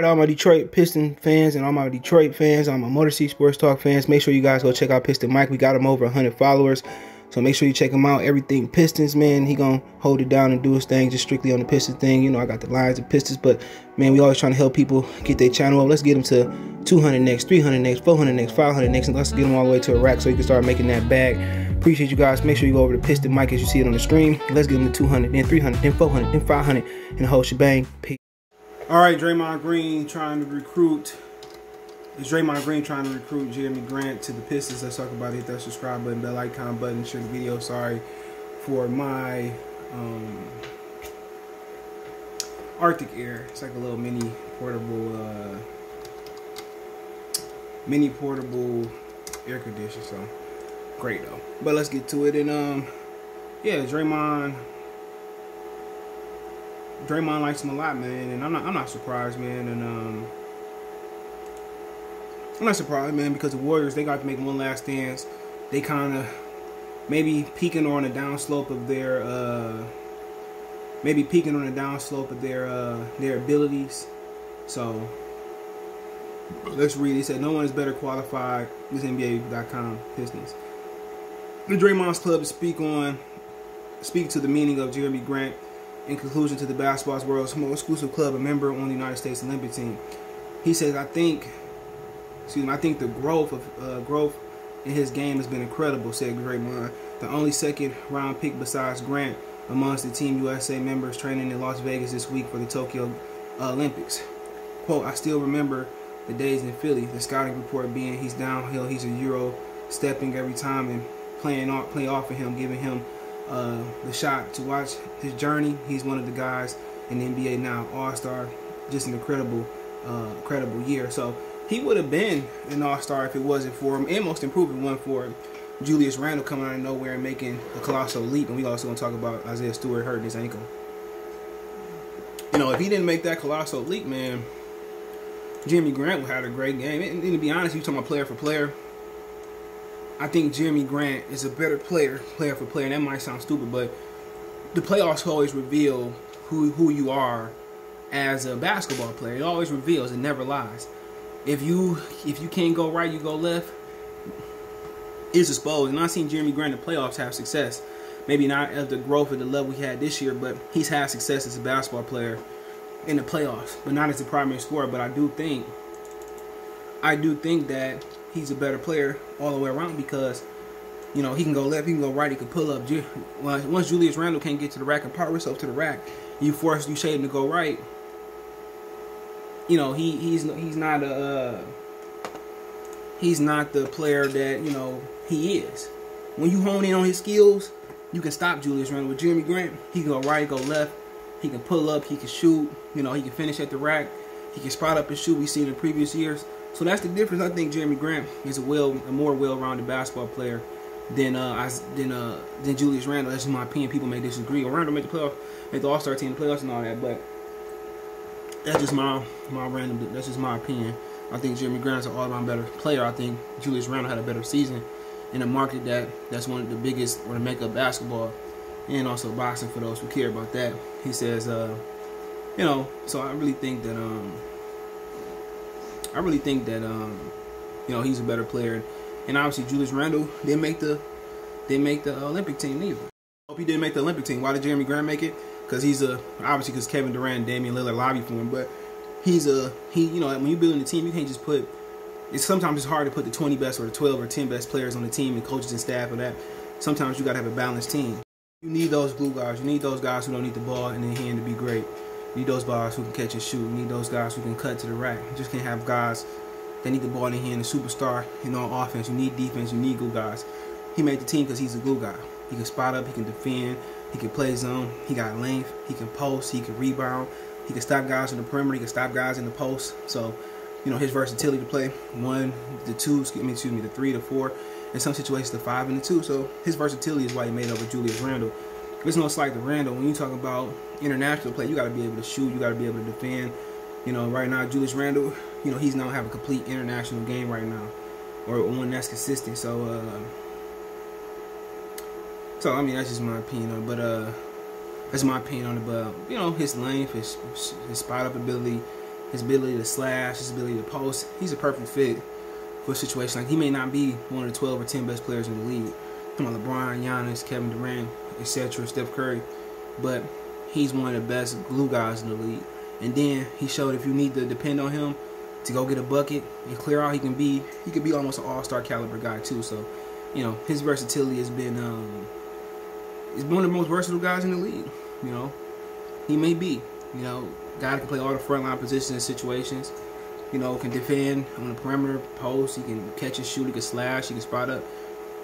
All my Detroit Piston fans and all my Detroit fans, all my Motor City Sports Talk fans, make sure you guys go check out Piston Mike. We got him over 100 followers, so make sure you check him out. Everything Pistons, man. He gonna hold it down and do his thing just strictly on the Pistons thing. You know, I got the Lions and Pistons, but man, we always trying to help people get their channel up. Let's get them to 200 next, 300 next, 400 next, 500 next, and let's get them all the way to a rack so you can start making that bag. Appreciate you guys. Make sure you go over to Piston Mike as you see it on the screen. Let's get them to 200, then 300, then 400, then 500, and the whole shebang. Peace. All right, Draymond Green trying to recruit. Is Draymond Green trying to recruit Jerami Grant to the Pistons? Let's talk about it. Hit that subscribe button, bell icon button, share the video. Sorry for my Arctic Air. It's like a little mini portable air conditioner. So great though. But let's get to it. And yeah, Draymond likes him a lot, man, and I'm not surprised, man, and I'm not surprised, man, because the Warriors, they got to make one last dance. They kind of maybe peaking on the downslope of their abilities. So let's read. He said, "No one is better qualified." This NBA.com Pistons. The Draymond's club to speak to the meaning of Jerami Grant. In conclusion, to the basketball world's most exclusive club, a member on the United States Olympic team. He says, I think the growth in his game has been incredible, said Draymond, the only second-round pick besides Grant amongst the Team USA members training in Las Vegas this week for the Tokyo Olympics. Quote, I still remember the days in Philly, the scouting report being he's downhill, he's a Euro, stepping every time and play off of him, giving him the shot to watch his journey. He's one of the guys in the NBA now, all-star, just an incredible year. So he would have been an all-star if it wasn't for him, and most improved one for Julius Randle coming out of nowhere and making a colossal leap. And we also going to talk about Isaiah Stewart hurting his ankle. You know, if he didn't make that colossal leap, man, Jerami Grant would have had a great game. And to be honest, you talking about player for player, I think Jerami Grant is a better player for player. And that might sound stupid, but the playoffs always reveal who you are as a basketball player. It always reveals. It never lies. If you can't go right, you go left. It's exposed. And I've seen Jerami Grant in the playoffs have success. Maybe not at the growth at the level he had this year, but he's had success as a basketball player in the playoffs, but not as a primary scorer. But I do think that he's a better player all the way around because, you know, he can go left, he can go right, he can pull up. Once Julius Randle can't get to the rack and power himself to the rack, you shade him to go right. You know, he's not the player that, you know, he is. When you hone in on his skills, you can stop Julius Randle. With Jerami Grant, he can go right, go left, he can pull up, he can shoot, you know, he can finish at the rack, he can spot up and shoot. We've seen in previous years. So that's the difference. I think Jerami Grant is a more well-rounded basketball player than Julius Randle. That's my opinion. People may disagree. Randle made the playoff, made the All-Star team, the playoffs, and all that. But that's just my random. That's just my opinion. I think Jerami Grant is an all-around better player. I think Julius Randle had a better season in a market that's one of the biggest when to make up basketball and also boxing for those who care about that. He says, you know. So I really think that you know, he's a better player, and obviously Julius Randle didn't make the Olympic team either. Hope he didn't make the Olympic team. Why did Jerami Grant make it? Because obviously because Kevin Durant and Damian Lillard lobbied for him. But you know, when you're building a team, you can't just put. Sometimes it's hard to put the 20 best or the 12 or 10 best players on the team and coaches and staff and that. Sometimes you gotta have a balanced team. You need those glue guys. You need those guys who don't need the ball in their hand to be great. You need those guys who can catch and shoot. You need those guys who can cut to the rack. You just can't have guys that need the ball in their hand, a superstar, you know, on offense. You need defense. You need glue guys. He made the team because he's a glue guy. He can spot up. He can defend. He can play zone. He got length. He can post. He can rebound. He can stop guys in the perimeter. He can stop guys in the post. So, you know, his versatility to play 1, the 2, the 3, the 4, in some situations the 5 and the 2. So his versatility is why he made it over Julius Randle. There's no slight to Randle. When you talk about international play, you got to be able to shoot. You got to be able to defend. You know, right now, Julius Randle, you know, he's not having a complete international game right now, or one that's consistent. So, I mean, that's just my opinion on it. But that's my opinion on it. But you know, his length, his spot up ability, his ability to slash, his ability to post. He's a perfect fit for a situation like he may not be one of the 12 or 10 best players in the league. Come on, LeBron, Giannis, Kevin Durant, etc., Steph Curry, but he's one of the best glue guys in the league. And then he showed if you need to depend on him to go get a bucket and clear out, he could be almost an all-star caliber guy too. So, you know, his versatility has been he's one of the most versatile guys in the league. You know, he may be, you know, guy that can play all the frontline positions and situations. You know, can defend on the perimeter, post. He can catch and shoot. He can slash. He can spot up.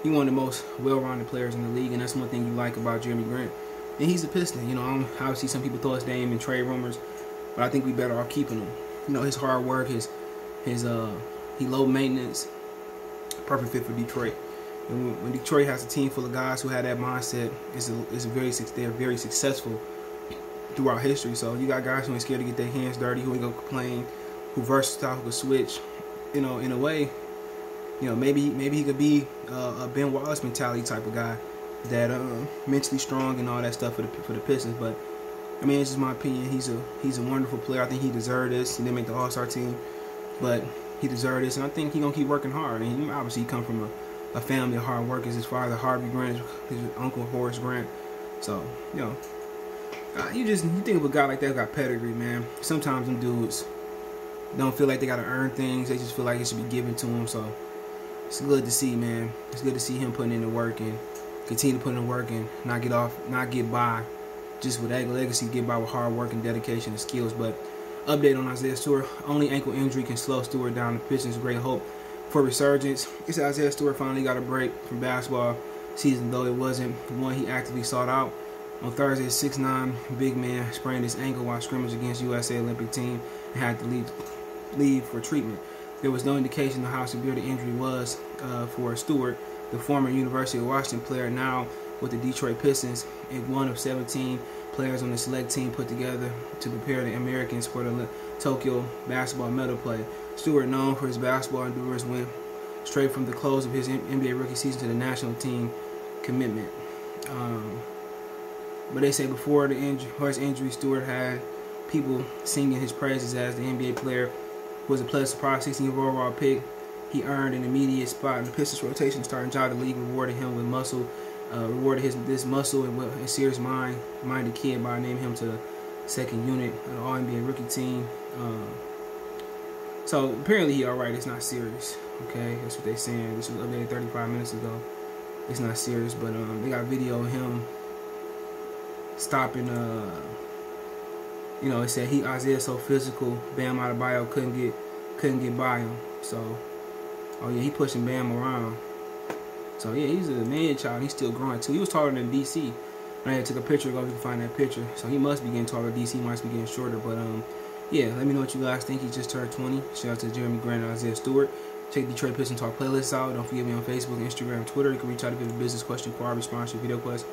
He's one of the most well-rounded players in the league, and that's one thing you like about Jerami Grant. And he's a Piston. You know, obviously some people throw his name in trade rumors, but I think we better off keeping him. You know, his hard work, he low maintenance, perfect fit for Detroit. And when Detroit has a team full of guys who have that mindset, they're very successful throughout history. So you got guys who ain't scared to get their hands dirty, who ain't gonna complain, who versatile, who can switch. You know, in a way, you know, maybe he could be a Ben Wallace mentality type of guy, that mentally strong and all that stuff for the Pistons. But I mean, it's just my opinion. He's a wonderful player. I think he deserved this. He didn't make the All-Star team, but he deserved this, and I think he's gonna keep working hard. And he obviously come from a family of hard workers. His father, Harvey Grant, his uncle Horace Grant. So, you know, you think of a guy like that who got pedigree, man. Sometimes them dudes don't feel like they gotta earn things. They just feel like it should be given to them. So it's good to see, man. It's good to see him putting in the work and continue to put in the work and not get by just with legacy, get by with hard work and dedication and skills. But update on Isaiah Stewart. Only ankle injury can slow Stewart down. The Pistons' great hope for resurgence. It's Isaiah Stewart finally got a break from basketball season, though it wasn't one he actively sought out. On Thursday, 6'9" big man sprained his ankle while scrimmage against USA Olympic team and had to leave for treatment. There was no indication of how severe the injury was for Stewart, the former University of Washington player, now with the Detroit Pistons, and one of 17 players on the select team put together to prepare the Americans for the Tokyo basketball medal play. Stewart, known for his basketball endurance, went straight from the close of his NBA rookie season to the national team commitment. But they say before his injury, Stewart had people singing his praises as the NBA player who was a pleasant surprise 16th overall pick. He earned an immediate spot in the Pistons rotation, starting job. The league rewarded him with muscle, this muscle and a serious minded kid by naming him to the second unit of the All-NBA rookie team. So apparently he all right. It's not serious. Okay, that's what they're saying. This was updated 35 minutes ago. It's not serious, but they got video of him stopping. You know, it said Isaiah's so physical, Bam Adebayo couldn't get by him. So, oh yeah, he pushing Bam around. So yeah, he's a man child. He's still growing too. He was taller than DC. I took a picture ago. You can find that picture. So he must be getting taller. DC must be getting shorter. But yeah, let me know what you guys think. He just turned 20. Shout out to Jerami Grant and Isaiah Stewart. Check Detroit Pistons Talk playlists out. Don't forget me on Facebook, Instagram, Twitter. You can reach out if you have a business question, query, sponsorship, video quest.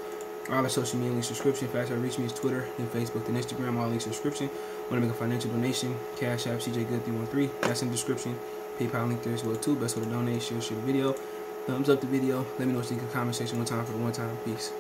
All our social media links, subscription. Faster reach me is Twitter, then Facebook, then Instagram. All links, subscription. Want to make a financial donation? Cash App, CJGood313. That's in the description. PayPal link there as well too. Best way to donate. Share the video. Thumbs up the video. Let me know what you think in the comment section one time for the one time. Peace.